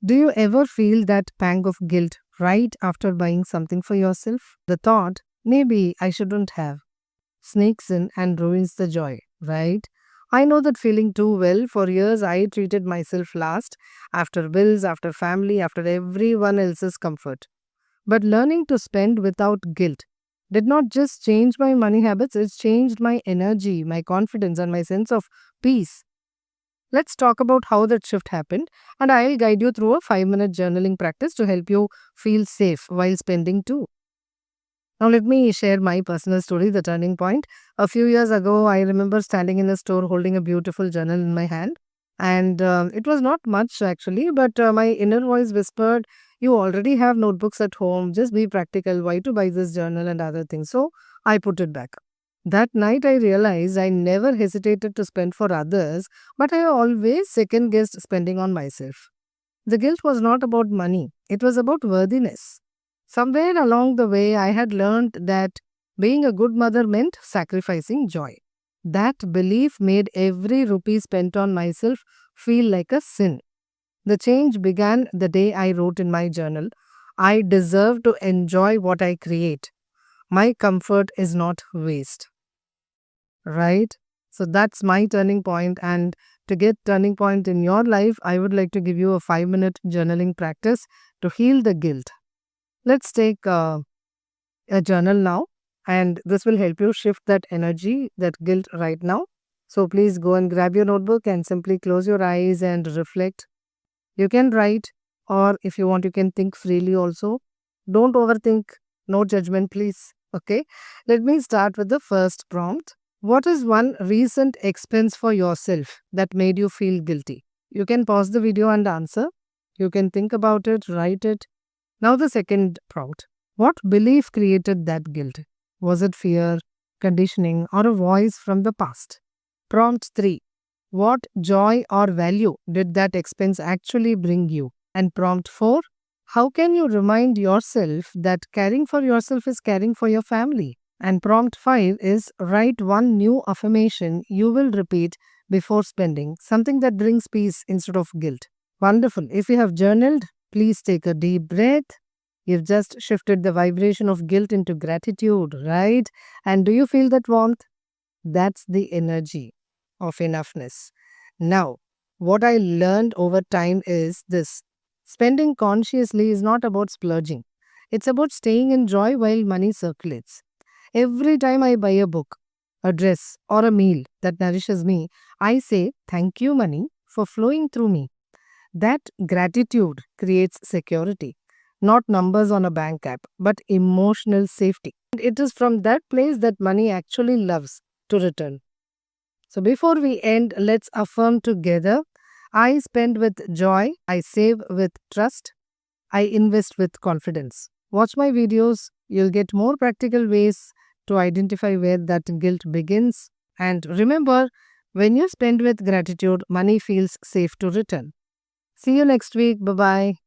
Do you ever feel that pang of guilt right after buying something for yourself? The thought, maybe I shouldn't have, sneaks in and ruins the joy, right? I know that feeling too well. For years, I treated myself last, after bills, after family, after everyone else's comfort. But learning to spend without guilt did not just change my money habits, it changed my energy, my confidence, and my sense of peace. Let's talk about how that shift happened, and I'll guide you through a 5-minute journaling practice to help you feel safe while spending too. Now, let me share my personal story, the turning point. A few years ago, I remember standing in a store holding a beautiful journal in my hand. And it was not much actually, but my inner voice whispered, "You already have notebooks at home, just be practical. Why to buy this journal and other things?" So I put it back. That night, I realized I never hesitated to spend for others, but I always second guessed spending on myself. The guilt was not about money, it was about worthiness. Somewhere along the way, I had learned that being a good mother meant sacrificing joy. That belief made every rupee spent on myself feel like a sin. The change began the day I wrote in my journal, "I deserve to enjoy what I create. My comfort is not waste." Right? So that's my turning point. And to get turning point in your life, I would like to give you a 5-minute journaling practice to heal the guilt. Let's take a journal now, and this will help you shift that energy, that guilt right now. So please go and grab your notebook and simply close your eyes and reflect. You can write, or if you want, you can think freely also. Don't overthink, no judgment, please. Okay, let me start with the first prompt. What is one recent expense for yourself that made you feel guilty? You can pause the video and answer. You can think about it, write it. Now, the second prompt. What belief created that guilt? Was it fear, conditioning, or a voice from the past? Prompt 3. What joy or value did that expense actually bring you? And prompt 4. How can you remind yourself that caring for yourself is caring for your family? And prompt 5 is write one new affirmation you will repeat before spending, something that brings peace instead of guilt. Wonderful. If you have journaled, please take a deep breath. You've just shifted the vibration of guilt into gratitude, right? And do you feel that warmth? That's the energy of enoughness. Now, what I learned over time is this: spending consciously is not about splurging, it's about staying in joy while money circulates. Every time I buy a book, a dress, or a meal that nourishes me, I say, "Thank you, money, for flowing through me." That gratitude creates security, not numbers on a bank app, but emotional safety. And it is from that place that money actually loves to return. So before we end, let's affirm together: I spend with joy, I save with trust, I invest with confidence. Watch my videos, you'll get more practical ways to identify where that guilt begins. And remember, when you spend with gratitude, money feels safe to return. See you next week. Bye bye.